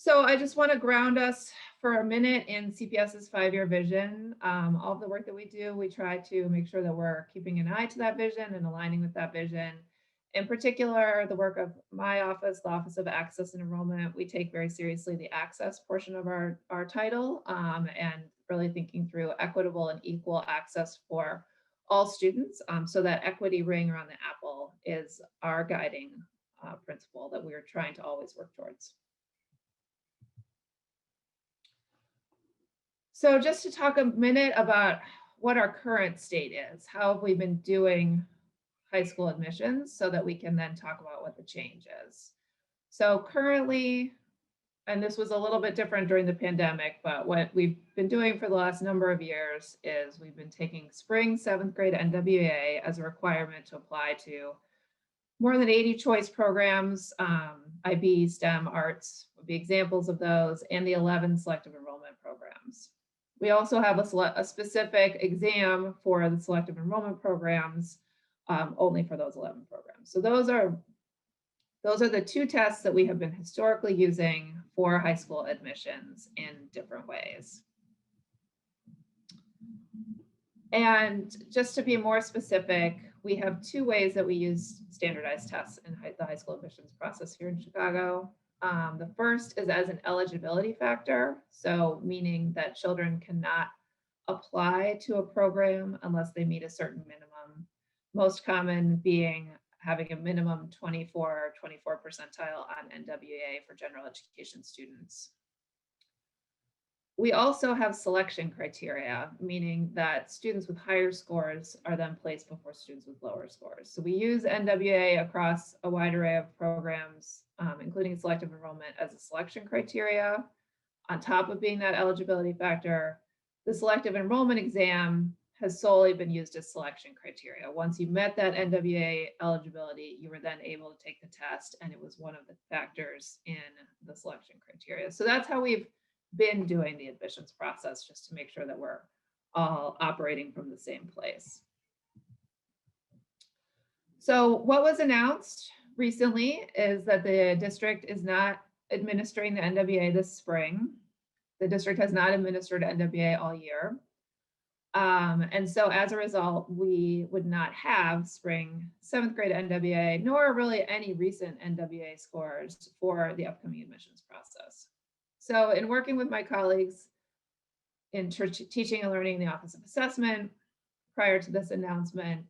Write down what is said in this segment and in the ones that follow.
So I just want to ground us for a minute in CPS's 5-year vision. All of the work that we do, we try to make sure that we're keeping an eye to that vision and aligning with that vision. In particular, the work of my office, the Office of Access and Enrollment, we take very seriously the access portion of our title and really thinking through equitable and equal access for all students. So that equity ring around the apple is our guiding principle that we're trying to always work towards. So just to talk a minute about what our current state is, how have we been doing high school admissions so that we can then talk about what the change is. So currently, and this was a little bit different during the pandemic, but what we've been doing for the last number of years is we've been taking spring 7th grade NWA as a requirement to apply to more than 80 choice programs, IB, STEM, arts would be examples of those, and the 11 selective enrollment programs. We also have a specific exam for the selective enrollment programs, only for those 11 programs. So those are the two tests that we have been historically using for high school admissions in different ways. And just to be more specific, we have two ways that we use standardized tests in the high school admissions process here in Chicago. The first is as an eligibility factor, so meaning that children cannot apply to a program unless they meet a certain minimum, most common being having a minimum 24 percentile on NWA for general education students. We also have selection criteria, meaning that students with higher scores are then placed before students with lower scores. So we use NWA across a wide array of programs, including selective enrollment as a selection criteria. On top of being that eligibility factor, the selective enrollment exam has solely been used as selection criteria. Once you met that NWA eligibility, you were then able to take the test, and it was one of the factors in the selection criteria. So that's how we've been doing the admissions process, just to make sure that we're all operating from the same place. So what was announced recently is that the district is not administering the NWA this spring. The district has not administered NWA all year. And so as a result, we would not have spring 7th grade NWA, nor really any recent NWA scores for the upcoming admissions process. So in working with my colleagues in teaching and learning in the Office of Assessment prior to this announcement,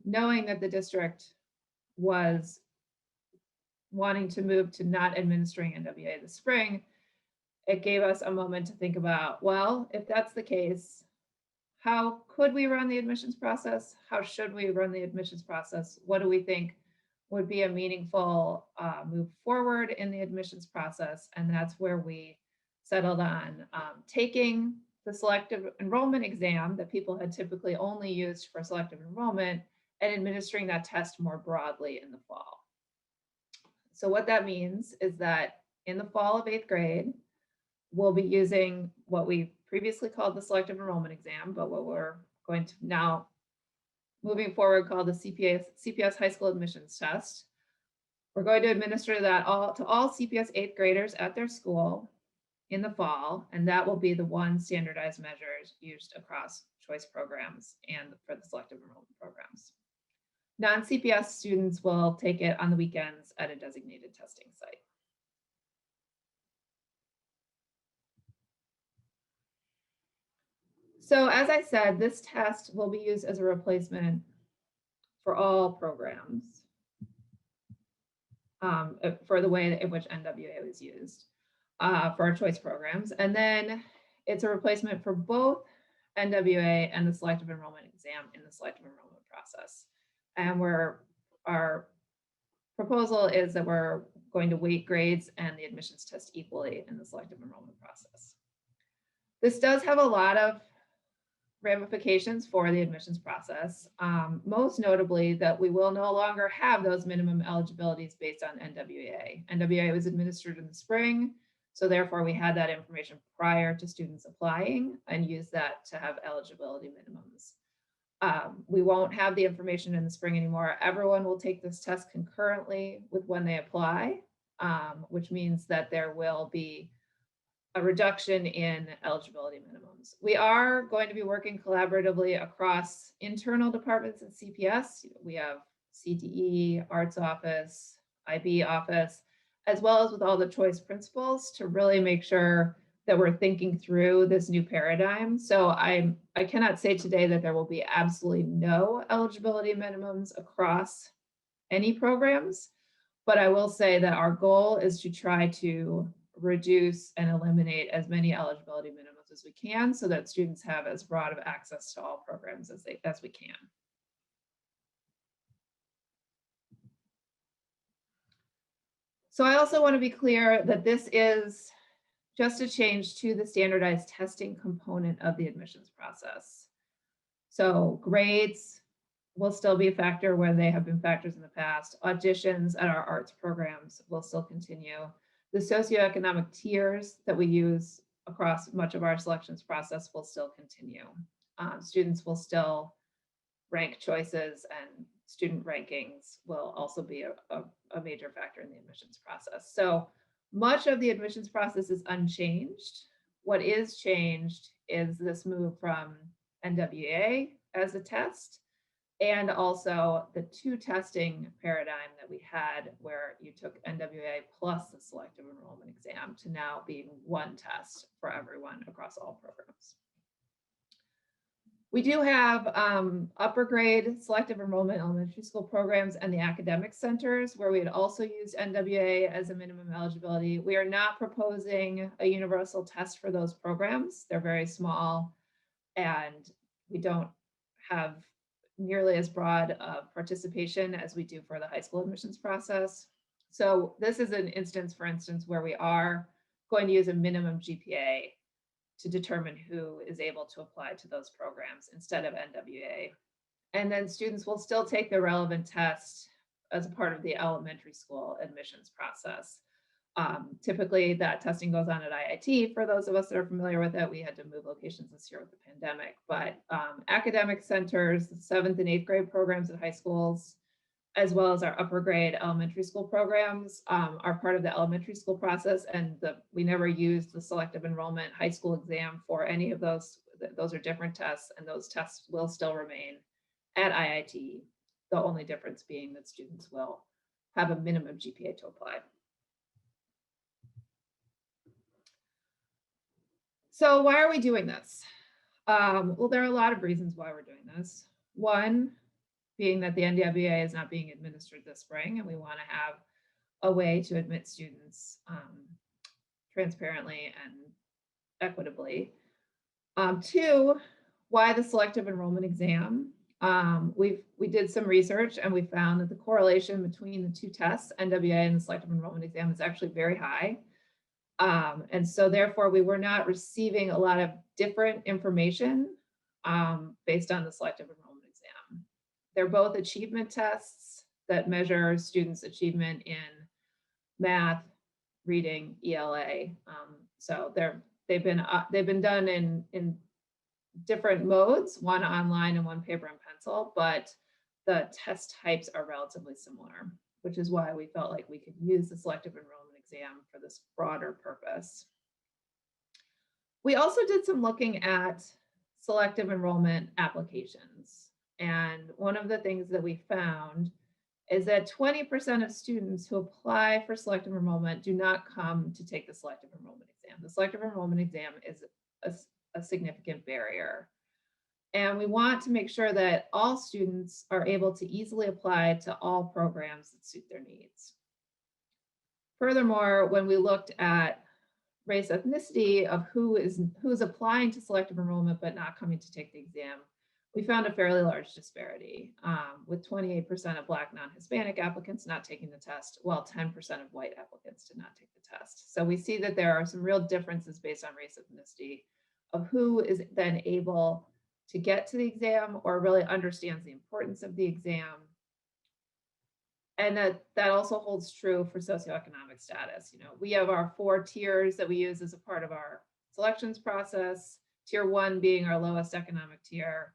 knowing that the district was wanting to move to not administering NWA this spring, it gave us a moment to think about, well, if that's the case, how could we run the admissions process? How should we run the admissions process? What do we think would be a meaningful move forward in the admissions process? And that's where we settled on taking the selective enrollment exam that people had typically only used for selective enrollment and administering that test more broadly in the fall. So what that means is that in the fall of 8th grade, we'll be using what we previously called the selective enrollment exam, but what we're going to now moving forward called the CPS high school admissions test. We're going to administer that to all CPS 8th graders at their school in the fall, and that will be the one standardized measure used across choice programs and for the selective enrollment programs. Non-CPS students will take it on the weekends at a designated testing site. So as I said, this test will be used as a replacement for all programs for the way in which NWA was used for our choice programs. And then it's a replacement for both NWA and the selective enrollment exam in the selective enrollment process. And our proposal is that we're going to weight grades and the admissions test equally in the selective enrollment process. This does have a lot of ramifications for the admissions process, most notably that we will no longer have those minimum eligibilities based on NWA. NWA was administered in the spring, so therefore we had that information prior to students applying and use that to have eligibility minimums. We won't have the information in the spring anymore. Everyone will take this test concurrently with when they apply. which means that there will be a reduction in eligibility minimums. We are going to be working collaboratively across internal departments at CPS. We have CTE, Arts Office, IB Office, as well as with all the choice principals to really make sure that we're thinking through this new paradigm. So I cannot say today that there will be absolutely no eligibility minimums across any programs, but I will say that our goal is to try to reduce and eliminate as many eligibility minimums as we can so that students have as broad of access to all programs as we can. So I also want to be clear that this is just a change to the standardized testing component of the admissions process. So grades will still be a factor where they have been factors in the past. Auditions at our arts programs will still continue. The socioeconomic tiers that we use across much of our selections process will still continue. Students will still rank choices, and student rankings will also be a major factor in the admissions process. So much of the admissions process is unchanged. What is changed is this move from NWA as a test, and also the two testing paradigm that we had where you took NWA plus the selective enrollment exam to now being one test for everyone across all programs. We do have upper grade selective enrollment elementary school programs and the academic centers where we had also used NWA as a minimum eligibility. We are not proposing a universal test for those programs. They're very small and we don't have nearly as broad of participation as we do for the high school admissions process. So this is an instance, for instance, where we are going to use a minimum GPA to determine who is able to apply to those programs instead of NWA. And then students will still take the relevant test as a part of the elementary school admissions process. Typically that testing goes on at IIT. For those of us that are familiar with it, we had to move locations this year with the pandemic, but academic centers, the 7th and 8th grade programs at high schools, as well as our upper grade elementary school programs are part of the elementary school process. And we never used the selective enrollment high school exam for any of those. Those are different tests, and those tests will still remain at IIT. The only difference being that students will have a minimum GPA to apply. So why are we doing this? Well, there are a lot of reasons why we're doing this. One being that the NWA is not being administered this spring, and we want to have a way to admit students transparently and equitably. Two, why the selective enrollment exam? We did some research and we found that the correlation between the two tests, NWA and the selective enrollment exam, is actually very high. And so therefore we were not receiving a lot of different information based on the selective enrollment exam. They're both achievement tests that measure students' achievement in math, reading, ELA. So they've been done in different modes, one online and one paper and pencil, but the test types are relatively similar, which is why we felt like we could use the selective enrollment exam for this broader purpose. We also did some looking at selective enrollment applications. And one of the things that we found is that 20% of students who apply for selective enrollment do not come to take the selective enrollment exam. The selective enrollment exam is a significant barrier. And we want to make sure that all students are able to easily apply to all programs that suit their needs. Furthermore, when we looked at race ethnicity of who's applying to selective enrollment but not coming to take the exam, we found a fairly large disparity, with 28% of Black non-Hispanic applicants not taking the test, while 10% of white applicants did not take the test. So we see that there are some real differences based on race ethnicity of who is then able to get to the exam or really understands the importance of the exam. And that also holds true for socioeconomic status. We have our 4 tiers that we use as a part of our selections process. Tier 1 being our lowest economic tier.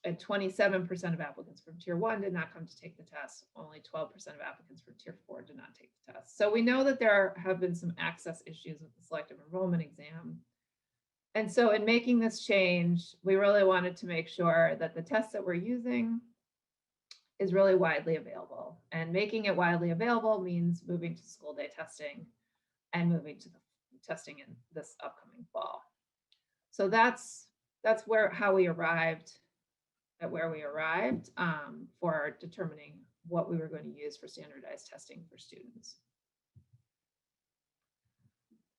And 27% of applicants from tier 1 did not come to take the test. Only 12% of applicants from tier 4 did not take the test. So we know that there have been some access issues with the selective enrollment exam. And so in making this change, we really wanted to make sure that the test that we're using is really widely available. And making it widely available means moving to school day testing and moving to the testing in this upcoming fall. So that's how we arrived at where we arrived for determining what we were going to use for standardized testing for students.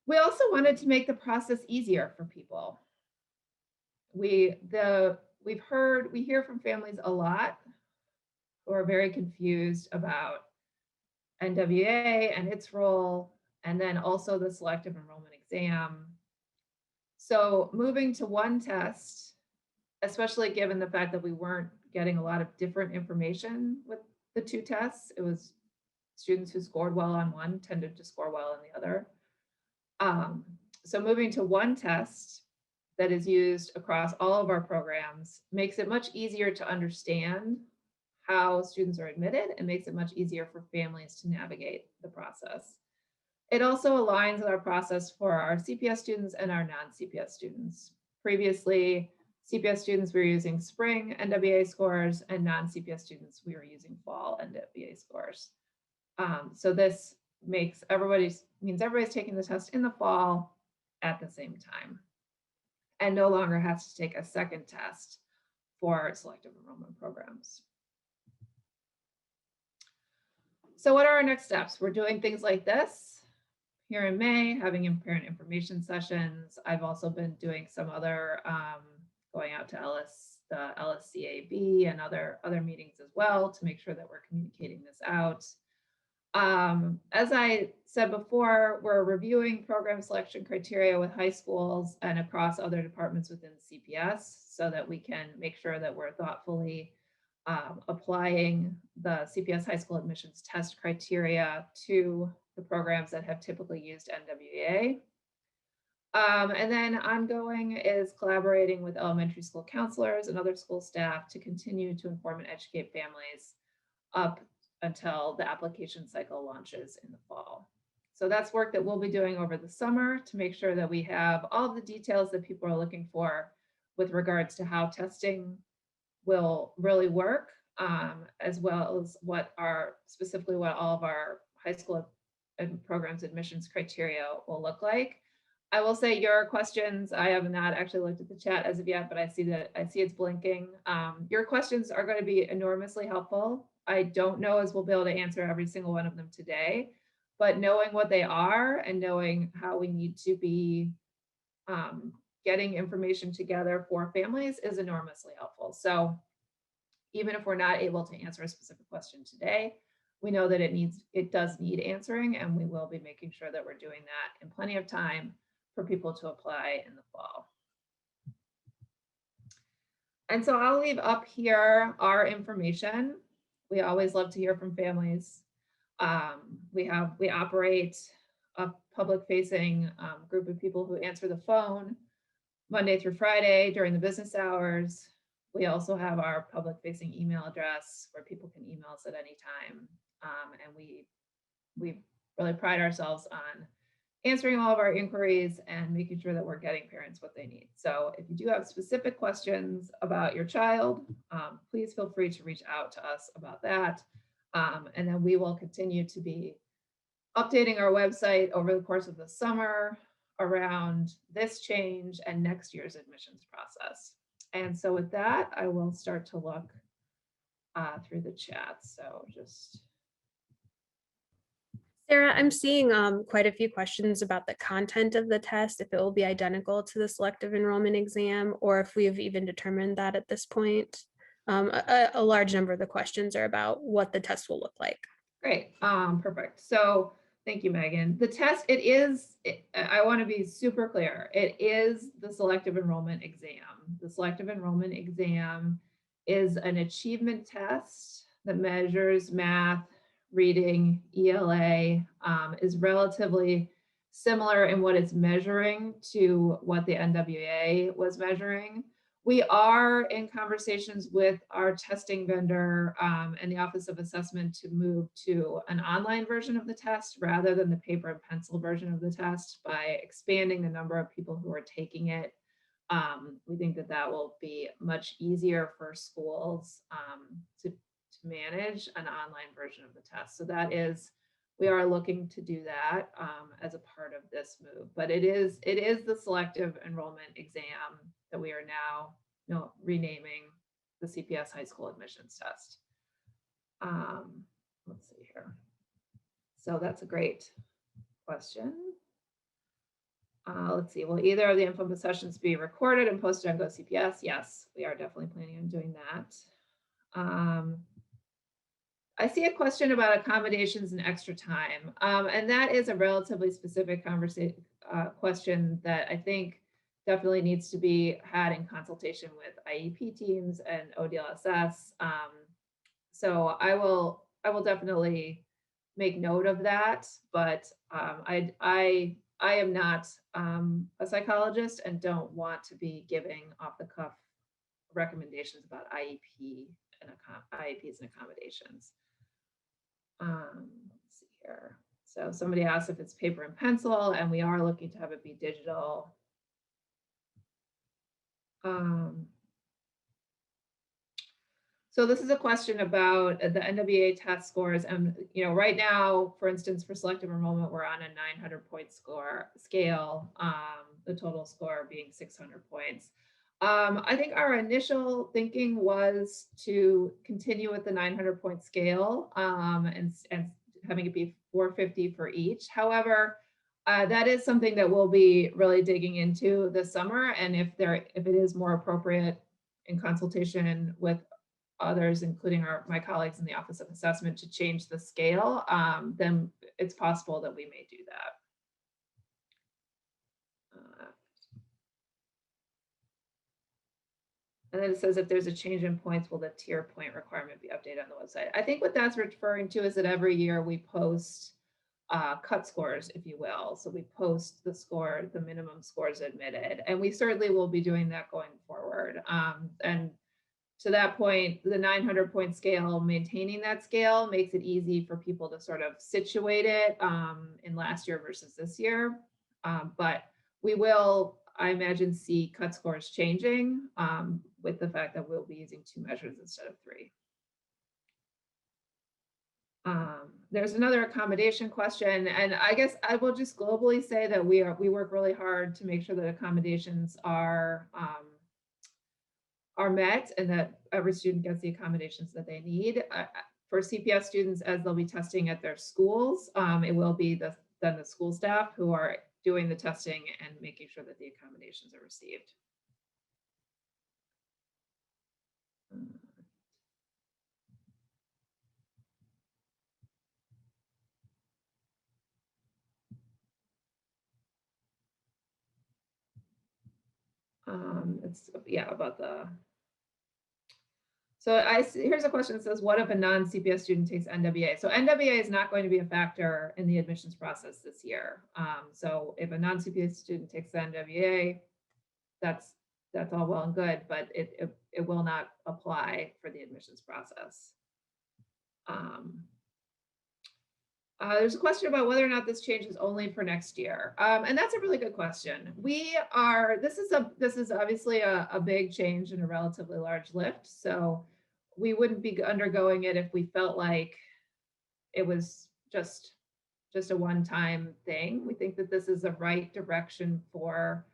We also wanted to make the process easier for people. We hear from families a lot who are very confused about NWA and its role, and then also the selective enrollment exam. So moving to one test, especially given the fact that we weren't getting a lot of different information with the two tests, it was students who scored well on one tended to score well on the other. So moving to one test that is used across all of our programs makes it much easier to understand how students are admitted and makes it much easier for families to navigate the process. It also aligns with our process for our CPS students and our non-CPS students. Previously, CPS students, we were using spring NWA scores, and non-CPS students, we were using fall NWA scores. So this means everybody's taking the test in the fall at the same time and no longer has to take a second test for selective enrollment programs. So what are our next steps? We're doing things like this here in May, having parent information sessions. I've also been doing some other, going out to the LSCAB and other meetings as well to make sure that we're communicating this out. As I said before, we're reviewing program selection criteria with high schools and across other departments within CPS so that we can make sure that we're thoughtfully applying the CPS high school admissions test criteria to the programs that have typically used NWA. And then ongoing is collaborating with elementary school counselors and other school staff to continue to inform and educate families up until the application cycle launches in the fall. So that's work that we'll be doing over the summer to make sure that we have all the details that people are looking for with regards to how testing will really work, as well as specifically what all of our high school programs admissions criteria will look like. I will say your questions, I have not actually looked at the chat as of yet, but I see it's blinking. Your questions are going to be enormously helpful. I don't know as we'll be able to answer every single one of them today, but knowing what they are and knowing how we need to be getting information together for families is enormously helpful. So even if we're not able to answer a specific question today, we know that it does need answering, and we will be making sure that we're doing that in plenty of time for people to apply in the fall. And so I'll leave up here our information. We always love to hear from families. We operate a public-facing group of people who answer the phone Monday through Friday during the business hours. We also have our public-facing email address where people can email us at any time. And we really pride ourselves on answering all of our inquiries and making sure that we're getting parents what they need. So if you do have specific questions about your child, please feel free to reach out to us about that. And then we will continue to be updating our website over the course of the summer around this change and next year's admissions process. And so with that, I will start to look through the chat. So just. Sarah, I'm seeing quite a few questions about the content of the test, if it will be identical to the selective enrollment exam, or if we have even determined that at this point. A large number of the questions are about what the test will look like. Great, perfect. So thank you, Megan. The test, I want to be super clear. It is the selective enrollment exam. The selective enrollment exam is an achievement test that measures math, reading, ELA, is relatively similar in what it's measuring to what the NWA was measuring. We are in conversations with our testing vendor and the Office of Assessment to move to an online version of the test rather than the paper and pencil version of the test by expanding the number of people who are taking it. We think that that will be much easier for schools to manage an online version of the test. So that is, we are looking to do that as a part of this move, but it is the selective enrollment exam that we are now renaming the CPS high school admissions test. Let's see here. So that's a great question. Let's see, will either of the info sessions be recorded and posted on GoCPS? Yes, we are definitely planning on doing that. I see a question about accommodations and extra time, and that is a relatively specific question that I think definitely needs to be had in consultation with IEP teams and ODLSS. So I will definitely make note of that, but I am not a psychologist and don't want to be giving off the cuff recommendations about IEPs and accommodations. Let's see here. So somebody asked if it's paper and pencil, and we are looking to have it be digital. So this is a question about the NWA test scores. And right now, for instance, for selective enrollment, we're on a 900-point scale, the total score being 600 points. I think our initial thinking was to continue with the 900-point scale and having it be 450 for each. However, that is something that we'll be really digging into this summer. And if it is more appropriate in consultation with others, including my colleagues in the Office of Assessment, to change the scale, then it's possible that we may do that. And then it says if there's a change in points, will the tier point requirement be updated on the website? I think what that's referring to is that every year we post cut scores, if you will. So we post the score, the minimum scores admitted, and we certainly will be doing that going forward. And to that point, the 900-point scale, maintaining that scale makes it easy for people to sort of situate it in last year versus this year. But we will, I imagine, see cut scores changing with the fact that we'll be using 2 measures instead of 3. There's another accommodation question, and I guess I will just globally say that we work really hard to make sure that accommodations are met and that every student gets the accommodations that they need. For CPS students, as they'll be testing at their schools, it will be then the school staff who are doing the testing and making sure that the accommodations are received. It's about the. So here's a question that says, what if a non-CPS student takes NWA? So NWA is not going to be a factor in the admissions process this year. So if a non-CPS student takes the NWA, that's all well and good, but it will not apply for the admissions process. There's a question about whether or not this change is only for next year. And that's a really good question. This is obviously a big change and a relatively large lift. So we wouldn't be undergoing it if we felt like it was just a one-time thing. We think that this is the right direction for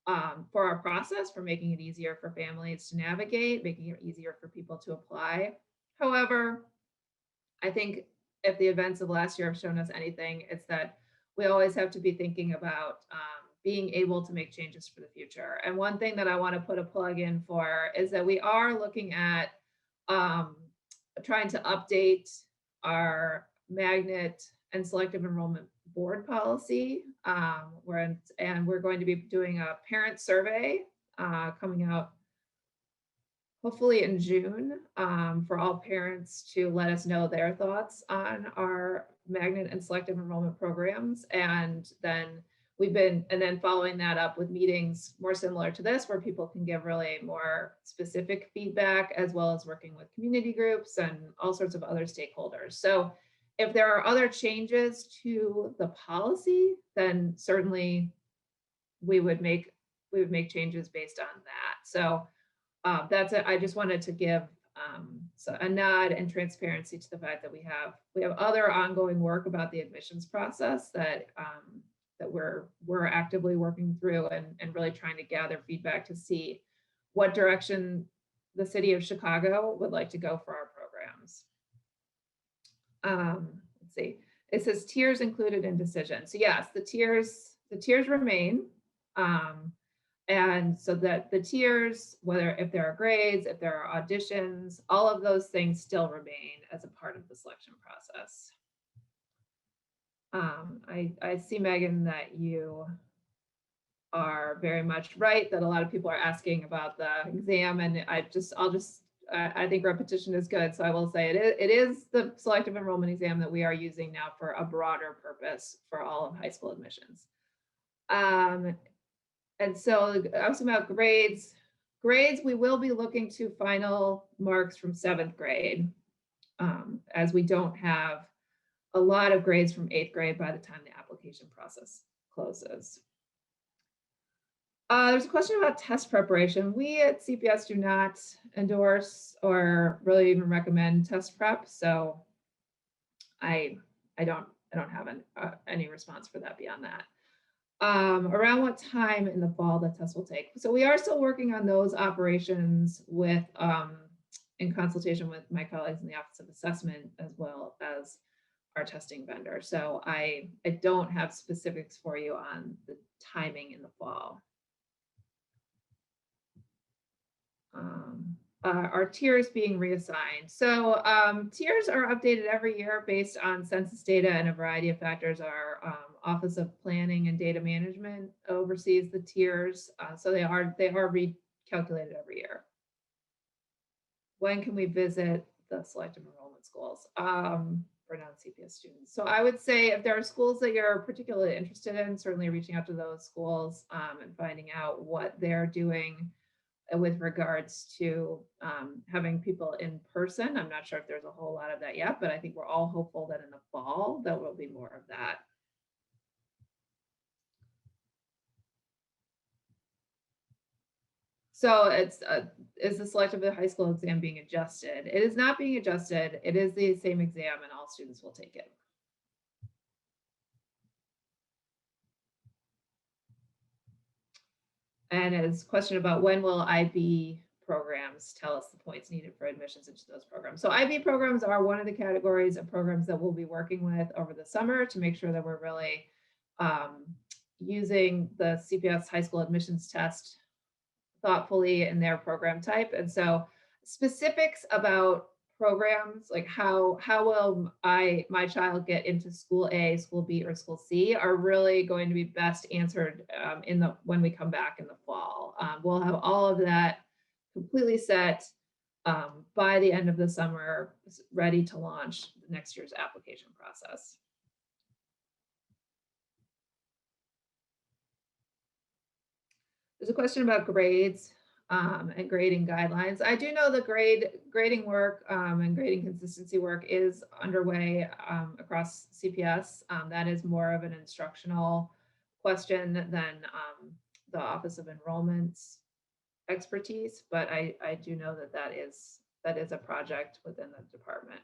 our process, for making it easier for families to navigate, making it easier for people to apply. However, I think if the events of last year have shown us anything, it's that we always have to be thinking about being able to make changes for the future. And one thing that I want to put a plug in for is that we are looking at trying to update our magnet and selective enrollment board policy. We're going to be doing a parent survey coming out hopefully in June for all parents to let us know their thoughts on our magnet and selective enrollment programs. And then and then following that up with meetings more similar to this, where people can give really more specific feedback, as well as working with community groups and all sorts of other stakeholders. So if there are other changes to the policy, then certainly we would make changes based on that. So that's it. I just wanted to give so a nod and transparency to the fact that we have other ongoing work about the admissions process that that we're actively working through and really trying to gather feedback to see what direction the city of Chicago would like to go for our programs. Let's see. It says tiers included in decision. So yes, the tiers remain. And so that the tiers, whether if there are grades, if there are auditions, all of those things still remain as a part of the selection process. I see, Megan, that you are very much right, that a lot of people are asking about the exam, and I think repetition is good. So I will say it is the selective enrollment exam that we are using now for a broader purpose for all of high school admissions. And so I was about grades. Grades, we will be looking to final marks from 7th grade, as we don't have a lot of grades from 8th grade by the time the application process closes. There's a question about test preparation. We at CPS do not endorse or really even recommend test prep, so I don't have any response for that beyond that. Around what time in the fall the test will take. So we are still working on those operations with in consultation with my colleagues in the Office of Assessment, as well as our testing vendor. So I don't have specifics for you on the timing in the fall. Our tiers being reassigned. So tiers are updated every year based on census data and a variety of factors. Our Office of Planning and Data Management oversees the tiers. So they are recalculated every year. When can we visit the selective enrollment schools for non-CPS students? So I would say if there are schools that you're particularly interested in, certainly reaching out to those schools and finding out what they're doing with regards to having people in person. I'm not sure if there's a whole lot of that yet, but I think we're all hopeful that in the fall there will be more of that. So it's is the selective high school exam being adjusted? It is not being adjusted. It is the same exam and all students will take it. And his question about when will IB programs tell us the points needed for admissions into those programs. So IB programs are one of the categories of programs that we'll be working with over the summer to make sure that we're really using the CPS high school admissions test thoughtfully in their program type. And so specifics about programs, like how will my child get into school A, school B, or school C, are really going to be best answered when we come back in the fall. We'll have all of that completely set by the end of the summer, ready to launch next year's application process. There's a question about grades and grading guidelines. I do know the grading work and grading consistency work is underway across CPS. That is more of an instructional question than the Office of Enrollment's expertise, but I do know that is a project within the department.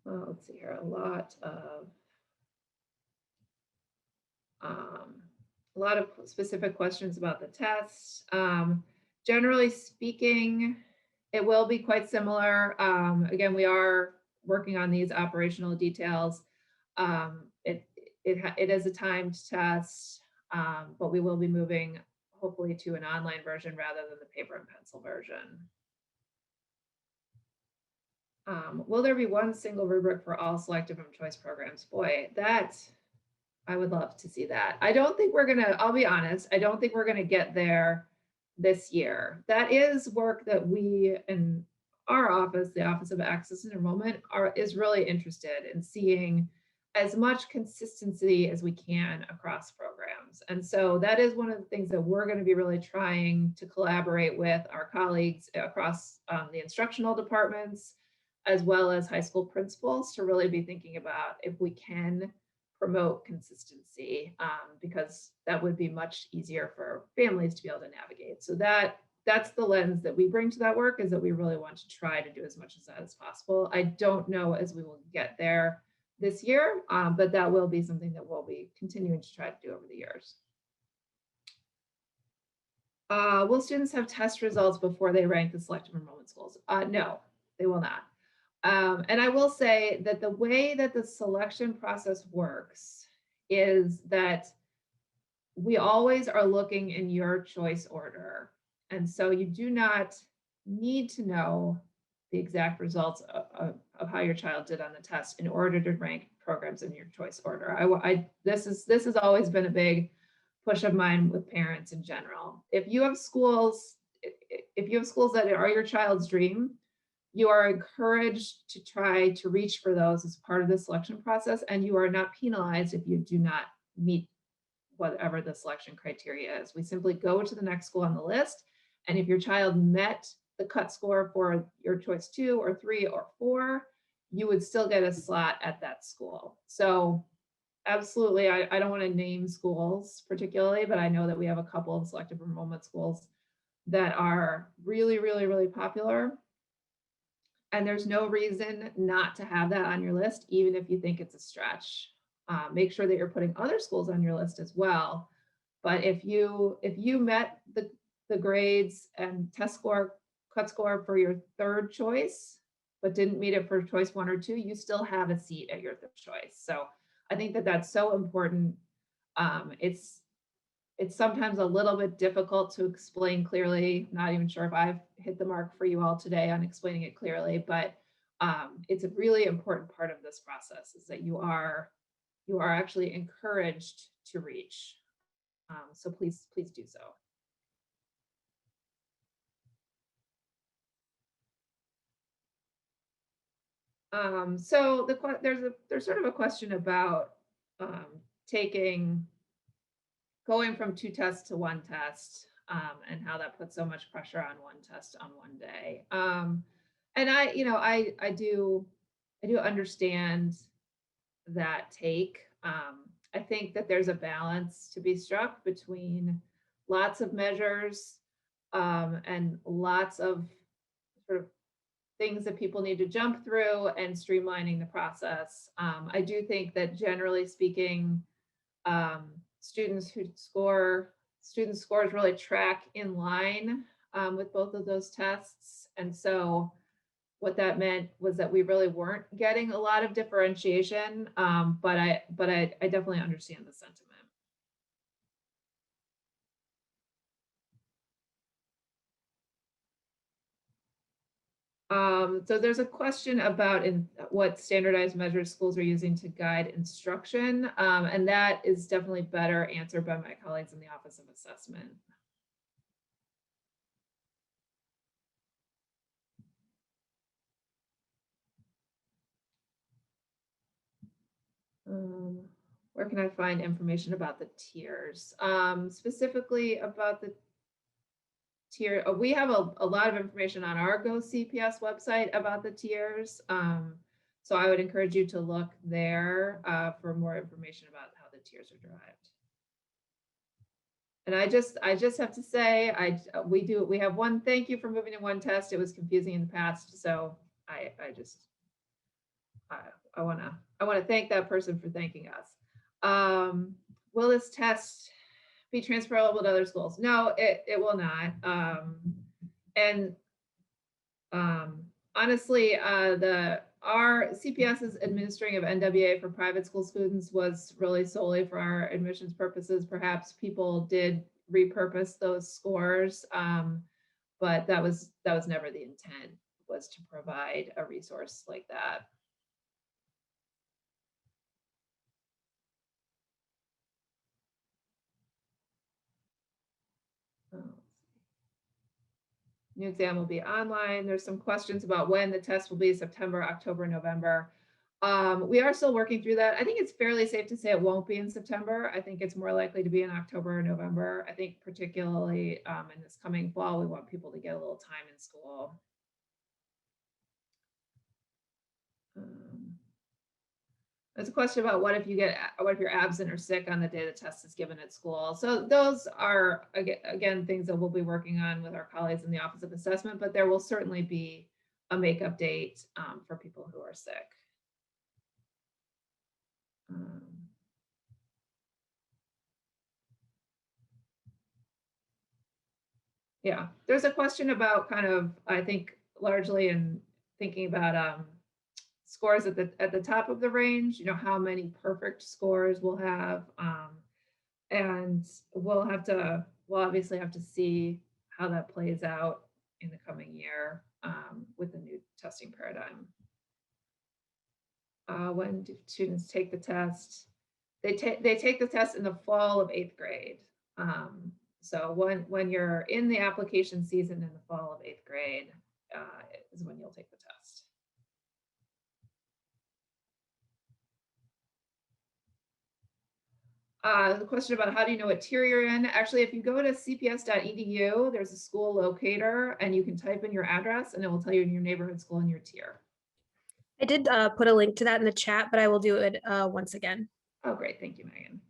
Well, let's see here, a lot of specific questions about the test. Generally speaking, it will be quite similar. Again, we are working on these operational details. It is a timed test, but we will be moving hopefully to an online version rather than the paper and pencil version. Will there be one single rubric for all selective and choice programs? Boy, I would love to see that. I don't think we're gonna, I'll be honest, I don't think we're gonna get there this year. That is work that we and our office, the Office of Access and Enrollment, is really interested in seeing as much consistency as we can across programs. And so that is one of the things that we're going to be really trying to collaborate with our colleagues across the instructional departments, as well as high school principals, to really be thinking about if we can promote consistency, because that would be much easier for families to be able to navigate. So that's the lens that we bring to that work, is that we really want to try to do as much of that as possible. I don't know as we will get there this year, but that will be something that we'll be continuing to try to do over the years. Will students have test results before they rank the selective enrollment schools? No, they will not. And I will say that the way that the selection process works is that we always are looking in your choice order. And so you do not need to know the exact results of how your child did on the test in order to rank programs in your choice order. This has always been a big push of mine with parents in general. If you have schools that are your child's dream, you are encouraged to try to reach for those as part of the selection process, and you are not penalized if you do not meet whatever the selection criteria is. We simply go to the next school on the list, and if your child met the cut score for your choice 2 or 3 or 4, you would still get a slot at that school. So absolutely, I don't want to name schools particularly, but I know that we have a couple of selective enrollment schools that are really, really, really popular. And there's no reason not to have that on your list, even if you think it's a stretch. Make sure that you're putting other schools on your list as well. But if you met the grades and test score, cut score for your third choice, but didn't meet it for choice 1 or 2, you still have a seat at your third choice. So I think that that's so important. It's sometimes a little bit difficult to explain clearly. Not even sure if I've hit the mark for you all today on explaining it clearly, but it's a really important part of this process, is that you are actually encouraged to reach. So please do so. So there's sort of a question about going from 2 tests to 1 test, and how that puts so much pressure on 1 test on 1 day. And I do understand that take. I think that there's a balance to be struck between lots of measures, and lots of sort of things that people need to jump through, and streamlining the process. I do think that generally speaking, students' scores really track in line with both of those tests. And so what that meant was that we really weren't getting a lot of differentiation, but I definitely understand the sentiment. So there's a question about what standardized measures schools are using to guide instruction, and that is definitely better answered by my colleagues in the Office of Assessment. Where can I find information about the tiers? Specifically about the tier, we have a lot of information on our Go CPS website about the tiers. So I would encourage you to look there for more information about how the tiers are derived. And I just have to say, we have one thank you for moving to 1 test. It was confusing in the past, so I want to thank that person for thanking us. Will this test be transferable to other schools? No, it will not. And honestly, our CPS's administering of NWA for private school students was really solely for our admissions purposes. Perhaps people did repurpose those scores, but that was never the intent, was to provide a resource like that. New exam will be online. There's some questions about when the test will be, September, October, November. We are still working through that. I think it's fairly safe to say it won't be in September. I think it's more likely to be in October or November. I think particularly in this coming fall, we want people to get a little time in school. There's a question about what if you're absent or sick on the day the test is given at school. So those are, again, things that we'll be working on with our colleagues in the Office of Assessment, but there will certainly be a makeup date for people who are sick. Yeah, there's a question about kind of, I think, largely in thinking about scores at the top of the range, you know, how many perfect scores we'll have. And we'll obviously have to see how that plays out in the coming year with the new testing paradigm. When do students take the test? They take the test in the fall of 8th grade. So when you're in the application season in the fall of 8th grade is when you'll take the test. The question about how do you know what tier you're in? Actually, if you go to cps.edu, there's a school locator and you can type in your address and it will tell you in your neighborhood school and your tier. I did put a link to that in the chat, but I will do it once again. Oh, great. Thank you, Megan.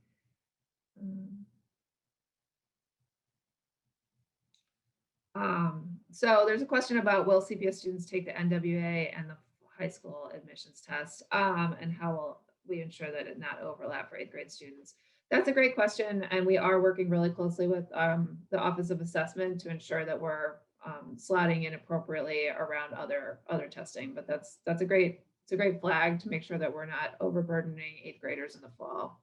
So there's a question about will CPS students take the NWA and the high school admissions test and how will we ensure that it not overlap for 8th grade students? That's a great question. And we are working really closely with the Office of Assessment to ensure that we're slotting in appropriately around other testing. But it's a great flag to make sure that we're not overburdening 8th graders in the fall.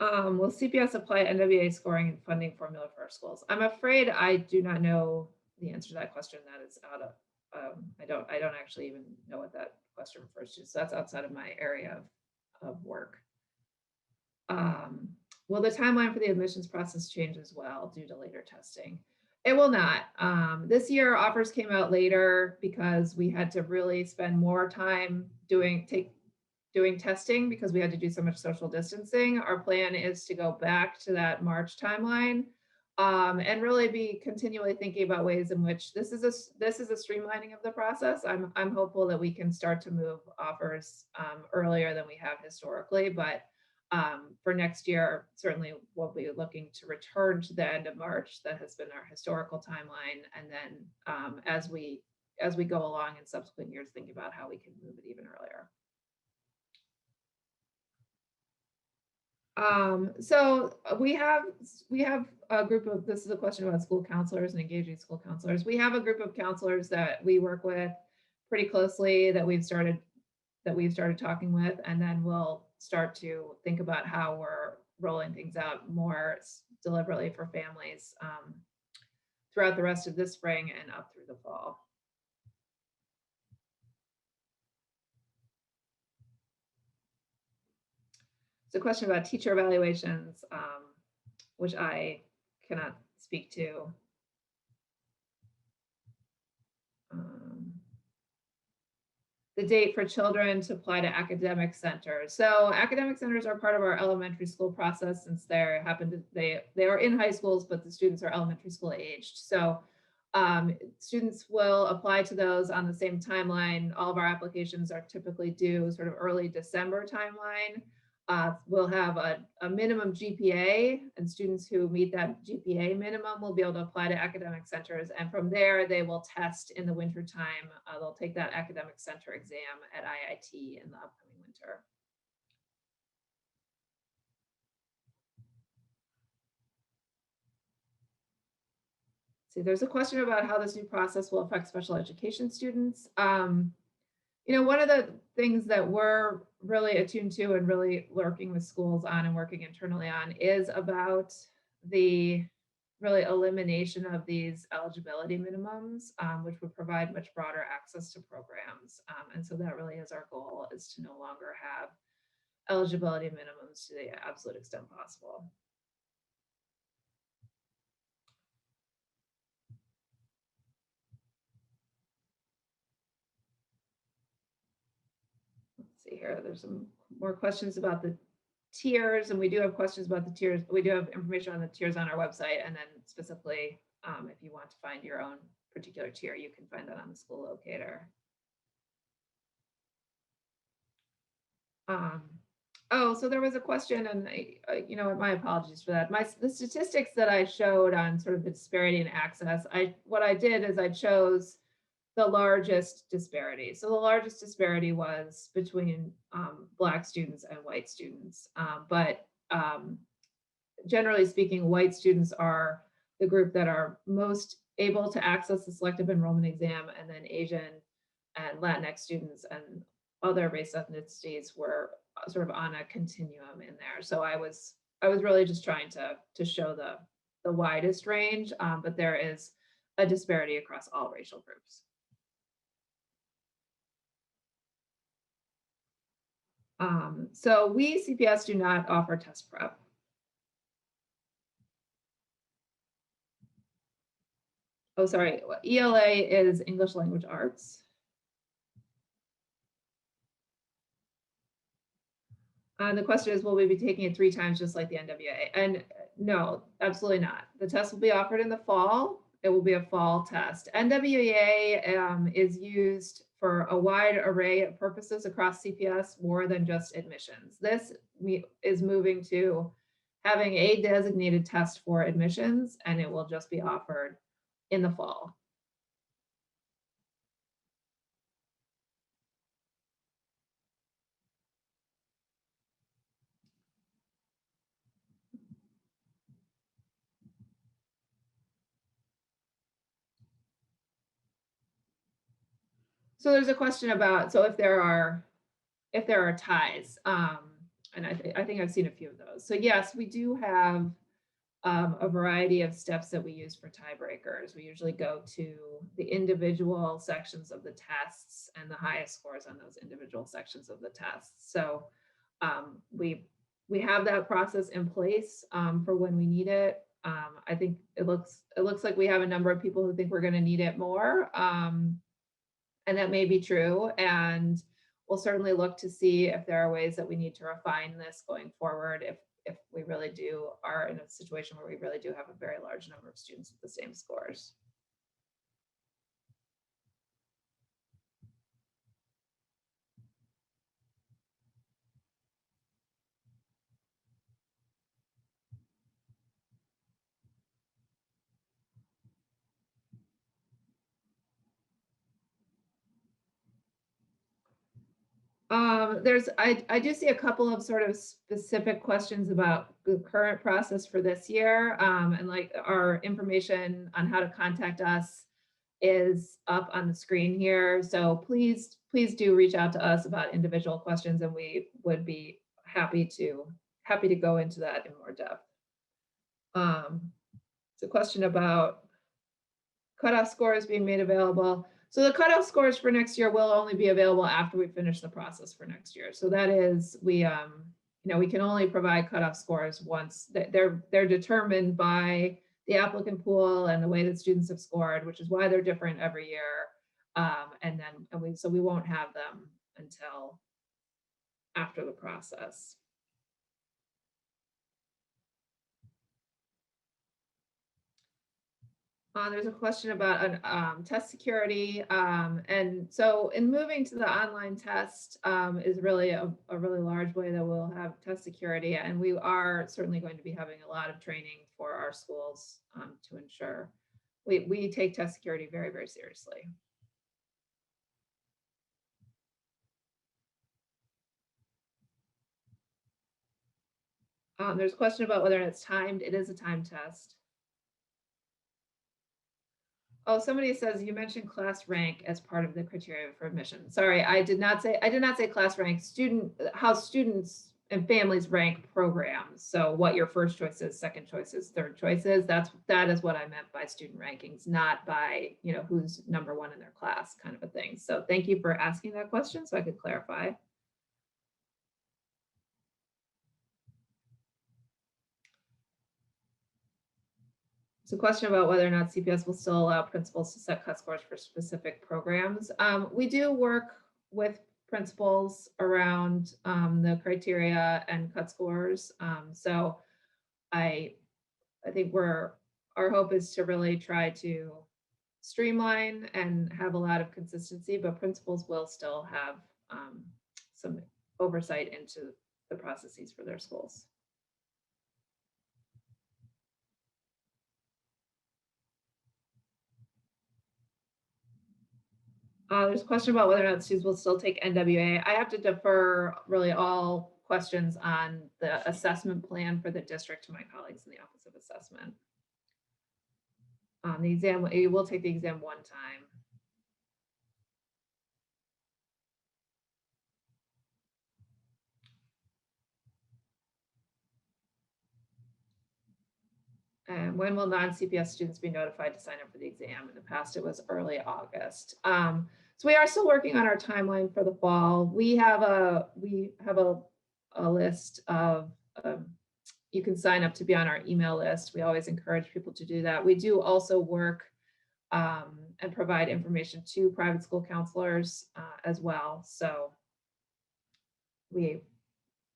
Will CPS apply NWA scoring and funding formula for our schools? I'm afraid I do not know the answer to that question. That is out of, I don't actually even know what that question refers to. So that's outside of my area of work. Will the timeline for the admissions process change as well due to later testing? It will not. This year offers came out later because we had to really spend more time doing testing because we had to do so much social distancing. Our plan is to go back to that March timeline and really be continually thinking about ways in which this is a streamlining of the process. I'm hopeful that we can start to move offers earlier than we have historically, but for next year, certainly we'll be looking to return to the end of March. That has been our historical timeline. And then as we go along in subsequent years, think about how we can move it even earlier. So we have a group of, this is a question about school counselors and engaging school counselors. We have a group of counselors that we work with pretty closely that we've started talking with, and then we'll start to think about how we're rolling things out more deliberately for families throughout the rest of this spring and up through the fall. It's a question about teacher evaluations, which I cannot speak to. The date for children to apply to academic centers. So academic centers are part of our elementary school process since they are in high schools, but the students are elementary school aged. So students will apply to those on the same timeline. All of our applications are typically due sort of early December timeline. We'll have a minimum GPA, and students who meet that GPA minimum will be able to apply to academic centers. And from there, they will test in the winter time. They'll take that academic center exam at IIT in the upcoming winter. See, there's a question about how this new process will affect special education students. You know, one of the things that we're really attuned to and really working with schools on and working internally on is about the really elimination of these eligibility minimums, which would provide much broader access to programs. And so that really is our goal, is to no longer have eligibility minimums to the absolute extent possible. Let's see here, there's some more questions about the tiers, and we do have questions about the tiers. We do have information on the tiers on our website, and then specifically, if you want to find your own particular tier, you can find that on the school locator. Oh, so there was a question, and you know, my apologies for that. The statistics that I showed on sort of the disparity in access, what I did is I chose the largest disparity. So the largest disparity was between Black students and white students. But generally speaking, white students are the group that are most able to access the selective enrollment exam, and then Asian and Latinx students and other race ethnicities were sort of on a continuum in there. So I was really just trying to show the widest range, but there is a disparity across all racial groups. So we CPS do not offer test prep. Oh, sorry, ELA is English Language Arts. The question is, will we be taking it 3 times just like the NWA? And no, absolutely not. The test will be offered in the fall. It will be a fall test. NWA is used for a wide array of purposes across CPS, more than just admissions. This is moving to having a designated test for admissions, and it will just be offered in the fall. So there's a question about, so if there are ties, and I think I've seen a few of those. So yes, we do have a variety of steps that we use for tiebreakers. We usually go to the individual sections of the tests and the highest scores on those individual sections of the tests. So we have that process in place for when we need it. I think it looks like we have a number of people who think we're going to need it more. And that may be true. And we'll certainly look to see if there are ways that we need to refine this going forward if we really are in a situation where we really do have a very large number of students with the same scores. I do see a couple of sort of specific questions about the current process for this year, and like our information on how to contact us is up on the screen here. So please do reach out to us about individual questions, and we would be happy to go into that in more depth. It's a question about cutoff scores being made available. So the cutoff scores for next year will only be available after we finish the process for next year. So that is, we can only provide cutoff scores once they're determined by the applicant pool and the way that students have scored, which is why they're different every year. So we won't have them until after the process. There's a question about test security. And so in moving to the online test is really a really large way that we'll have test security. And we are certainly going to be having a lot of training for our schools to ensure we take test security very, very seriously. There's a question about whether it's timed. It is a timed test. Oh, somebody says you mentioned class rank as part of the criteria for admission. Sorry, I did not say class rank. How students and families rank programs. So what your first choice is, second choice is, third choice is. That is what I meant by student rankings, not by who's number one in their class, kind of a thing. So thank you for asking that question, so I could clarify. It's a question about whether or not CPS will still allow principals to set cut scores for specific programs. We do work with principals around the criteria and cut scores. So I think our hope is to really try to streamline and have a lot of consistency, but principals will still have some oversight into the processes for their schools. There's a question about whether or not students will still take NWA. I have to defer really all questions on the assessment plan for the district to my colleagues in the Office of Assessment. The exam, you will take the exam one time. And when will non-CPS students be notified to sign up for the exam? In the past, it was early August. So we are still working on our timeline for the fall. We have a list of, you can sign up to be on our email list. We always encourage people to do that. We do also work and provide information to private school counselors as well. So we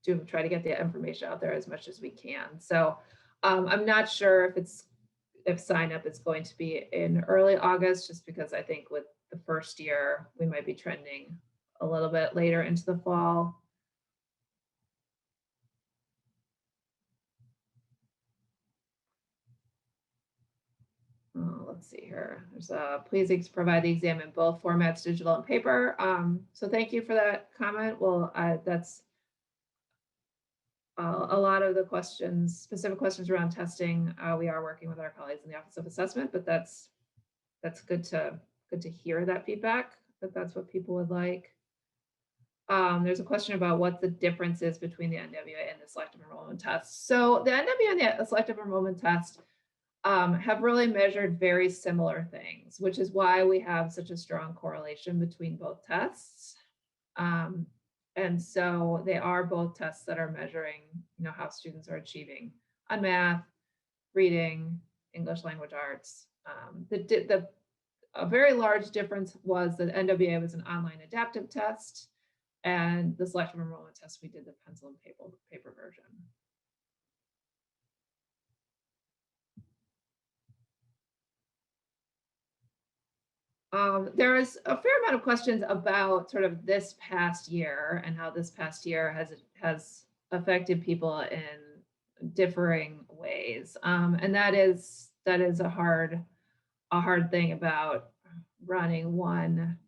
do try to get the information out there as much as we can. So I'm not sure if sign up is going to be in early August, just because I think with the first year, we might be trending a little bit later into the fall. Let's see here. There's please provide the exam in both formats, digital and paper. So thank you for that comment. Well, that's a lot of the questions, specific questions around testing. We are working with our colleagues in the Office of Assessment, but that's good to hear that feedback, that's what people would like. There's a question about what the difference is between the NWA and the selective enrollment test. So the NWA and the selective enrollment test have really measured very similar things, which is why we have such a strong correlation between both tests. And so they are both tests that are measuring, how students are achieving on math, reading, English language arts. A very large difference was that NWA was an online adaptive test, and the selective enrollment test, we did the pencil and paper version. There is a fair amount of questions about sort of this past year and how this past year has affected people in differing ways. And that is a hard thing about running one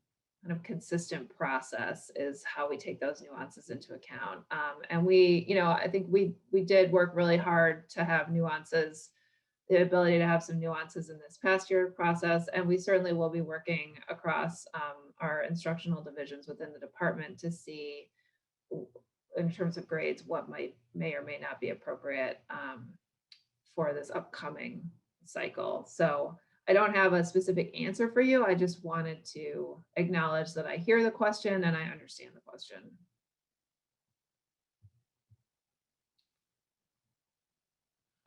kind of consistent process, is how we take those nuances into account. And I think we did work really hard to have nuances, the ability to have some nuances in this past year process. And we certainly will be working across our instructional divisions within the department to see, in terms of grades, what may or may not be appropriate for this upcoming cycle. So I don't have a specific answer for you. I just wanted to acknowledge that I hear the question and I understand the question.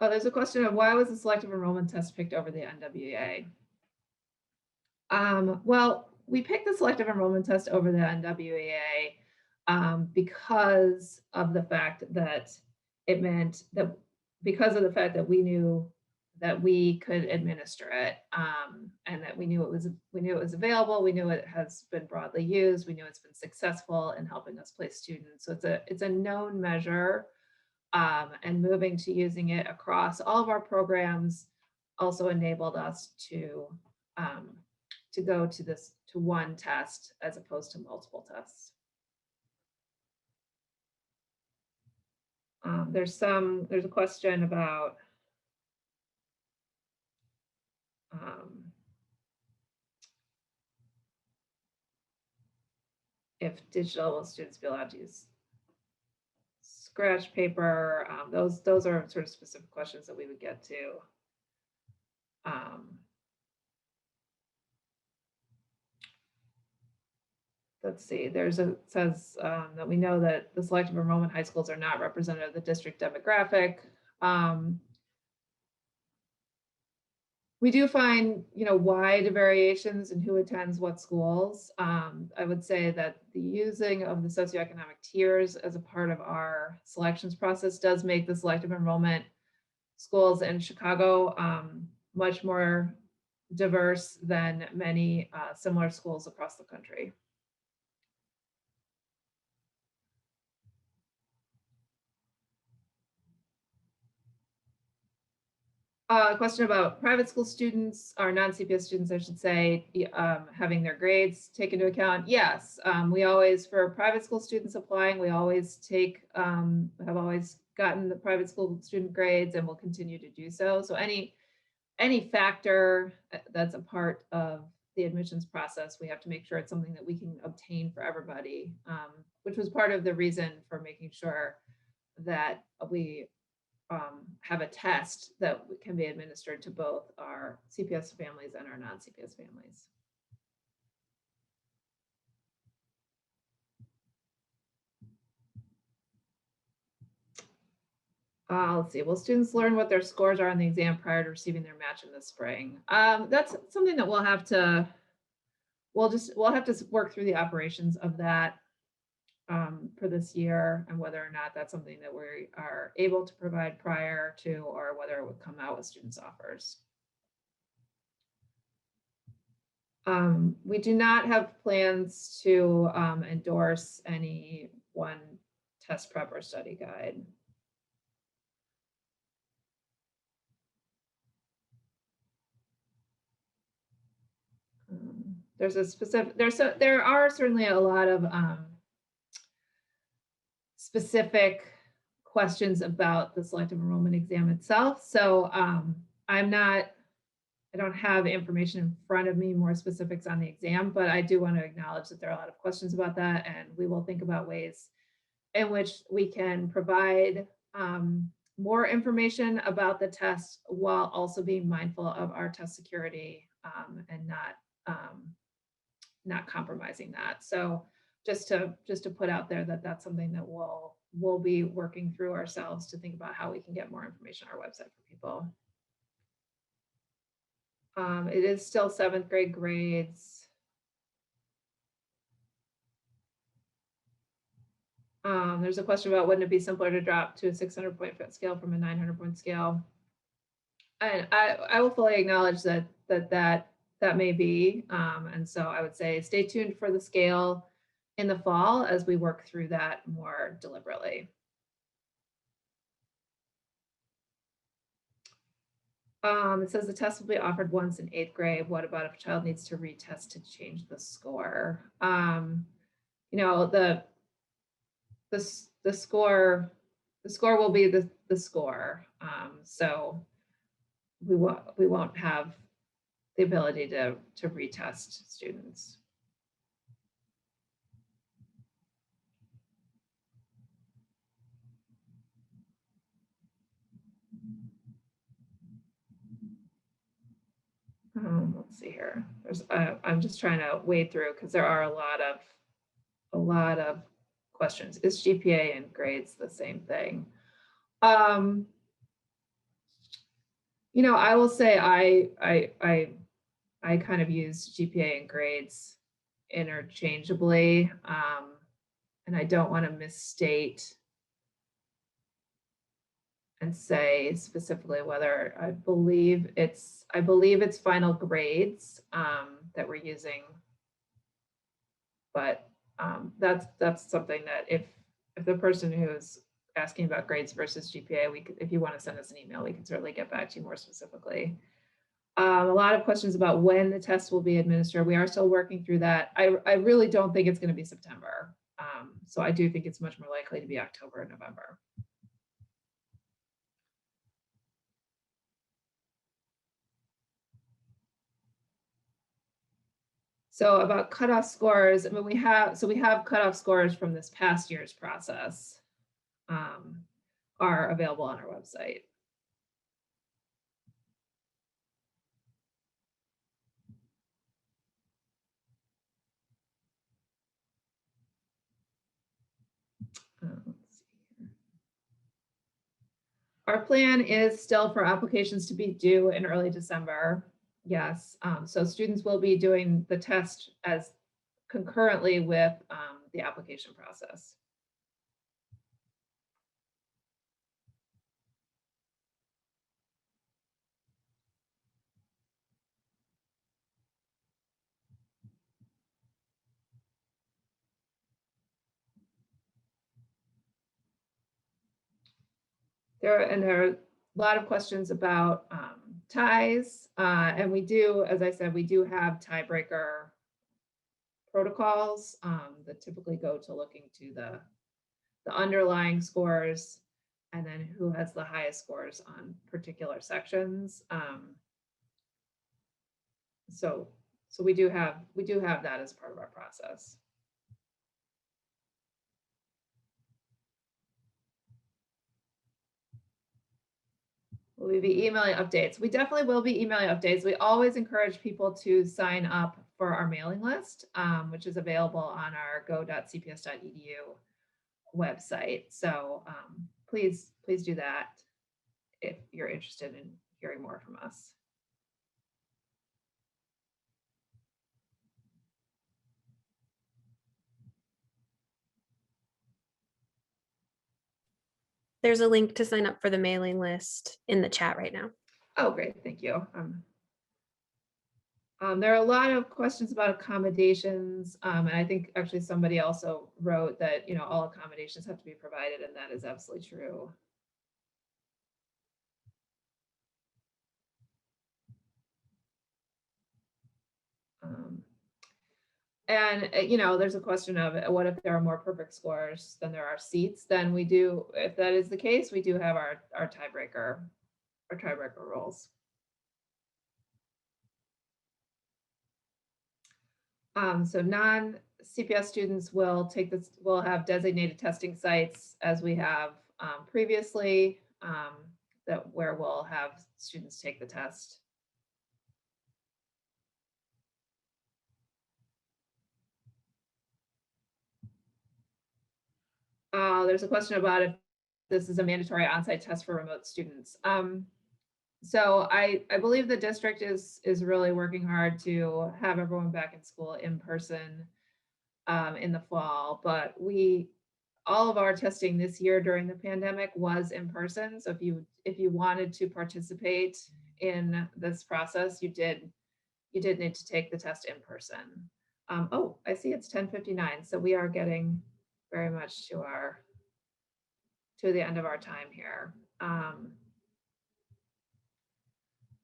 Oh, there's a question of why was the selective enrollment test picked over the NWA? Well, we picked the selective enrollment test over the NWA because of the fact that it meant that, because of the fact that we knew that we could administer it, and that we knew it was available. We knew it has been broadly used. We knew it's been successful in helping us place students. So it's a known measure. And moving to using it across all of our programs also enabled us to go to one test as opposed to multiple tests. There's a question about if digital students be allowed to use scratch paper. Those are sort of specific questions that we would get to. Let's see, says that we know that the selective enrollment high schools are not representative of the district demographic. We do find, wide variations in who attends what schools. I would say that the using of the socioeconomic tiers as a part of our selections process does make the selective enrollment schools in Chicago much more diverse than many similar schools across the country. A question about private school students, or non-CPS students, I should say, having their grades taken into account. Yes, we always, for private school students applying, we always have always gotten the private school student grades and will continue to do so. So any factor that's a part of the admissions process, we have to make sure it's something that we can obtain for everybody, which was part of the reason for making sure that we have a test that can be administered to both our CPS families and our non-CPS families. Let's see. Will students learn what their scores are on the exam prior to receiving their match in the spring? That's something that we'll have to work through the operations of that for this year, and whether or not that's something that we are able to provide prior to, or whether it would come out with students' offers. We do not have plans to endorse any one test prep or study guide. There are certainly a lot of specific questions about the selective enrollment exam itself. So I don't have information in front of me, more specifics on the exam, but I do want to acknowledge that there are a lot of questions about that, and we will think about ways in which we can provide more information about the test while also being mindful of our test security and not compromising that. So just to put out there that that's something that we'll be working through ourselves to think about how we can get more information on our website for people. It is still 7th grade grades. There's a question about, wouldn't it be simpler to drop to a 600 point scale from a 900 point scale? And I will fully acknowledge that may be. And so I would say stay tuned for the scale in the fall as we work through that more deliberately. It says the test will be offered once in 8th grade. What about if a child needs to retest to change the score? The score will be the score. So we won't have the ability to retest students. Let's see here. I'm just trying to wade through because there are a lot of questions. Is GPA and grades the same thing? I will say I kind of use GPA and grades interchangeably, and I don't want to misstate and say specifically whether I believe it's final grades that we're using, but that's something that if the person who's asking about grades versus GPA, if you want to send us an email, we can certainly get back to you more specifically. A lot of questions about when the test will be administered. We are still working through that. I really don't think it's going to be September. So I do think it's much more likely to be October and November. So about cutoff scores, I mean, we have cutoff scores from this past year's process are available on our website. Let's see here. Our plan is still for applications to be due in early December. Yes, so students will be doing the test as concurrently with the application process. There are a lot of questions about ties, and we do, as I said, we do have tiebreaker protocols that typically go to looking to the underlying scores and then who has the highest scores on particular sections. So we do have that as part of our process. Will we be emailing updates? We definitely will be emailing updates. We always encourage people to sign up for our mailing list, which is available on our go.cps.edu website. So please do that if you're interested in hearing more from us. There's a link to sign up for the mailing list in the chat right now. Oh, great, thank you. There are a lot of questions about accommodations, and I think actually somebody also wrote that, you know, all accommodations have to be provided, and that is absolutely true. And you know, there's a question of what if there are more perfect scores than there are seats? Then we do, if that is the case, we do have our tiebreaker rules. So non-CPS students will take this, will have designated testing sites as we have previously, that where we'll have students take the test. There's a question about if this is a mandatory on-site test for remote students. So I believe the district is really working hard to have everyone back in school in person in the fall, but all of our testing this year during the pandemic was in person. So if you wanted to participate in this process, you did need to take the test in person. Oh, I see it's 10:59, so we are getting very much to the end of our time here.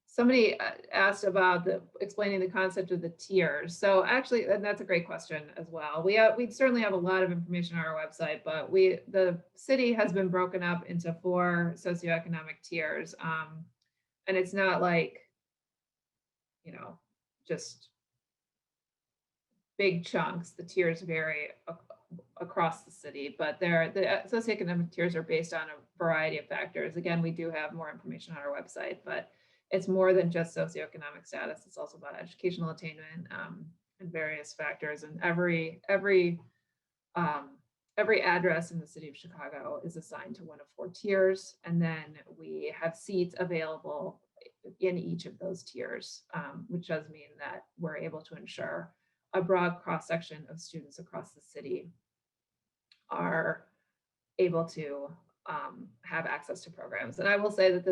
Somebody asked about explaining the concept of the tiers. So actually, and that's a great question as well. We certainly have a lot of information on our website, but the city has been broken up into 4 socioeconomic tiers, and it's not like, you know, just big chunks. The tiers vary across the city, but the socioeconomic tiers are based on a variety of factors. Again, we do have more information on our website, but it's more than just socioeconomic status. It's also about educational attainment and various factors. And every address in the city of Chicago is assigned to one of 4 tiers, and then we have seats available in each of those tiers, which does mean that we're able to ensure a broad cross-section of students across the city are able to have access to programs. And I will say that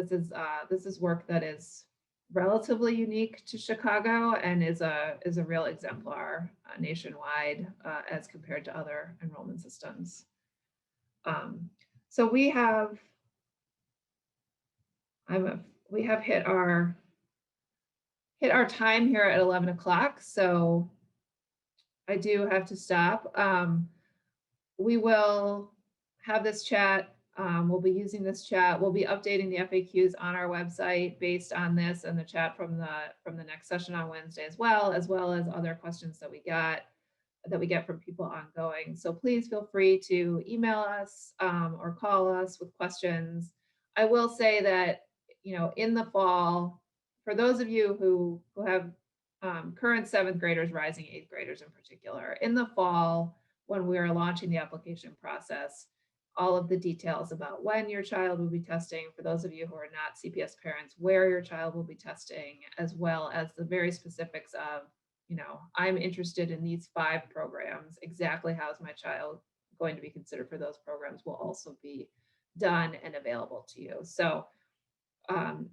this is work that is relatively unique to Chicago and is a real exemplar nationwide as compared to other enrollment systems. So we have hit our time here at 11 o'clock. So I do have to stop. We will have this chat. We'll be using this chat. We'll be updating the FAQs on our website based on this and the chat from the next session on Wednesday as well as other questions that we get from people ongoing. So please feel free to email us or call us with questions. I will say that, you know, in the fall, for those of you who have current 7th graders, rising 8th graders in particular, in the fall, when we are launching the application process, all of the details about when your child will be testing, for those of you who are not CPS parents, where your child will be testing, as well as the very specifics of, I'm interested in these 5 programs. Exactly how is my child going to be considered for those programs will also be done and available to you. So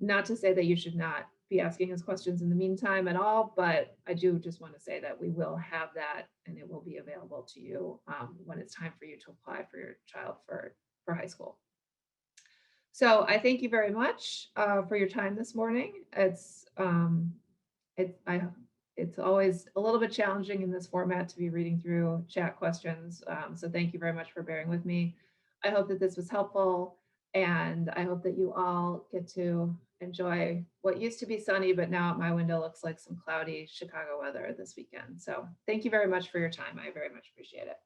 not to say that you should not be asking us questions in the meantime at all, but I do just want to say that we will have that and it will be available to you when it's time for you to apply for your child for high school. So I thank you very much for your time this morning. It's always a little bit challenging in this format to be reading through chat questions. So thank you very much for bearing with me. I hope that this was helpful, and I hope that you all get to enjoy what used to be sunny, but now at my window looks like some cloudy Chicago weather this weekend. So thank you very much for your time. I very much appreciate it.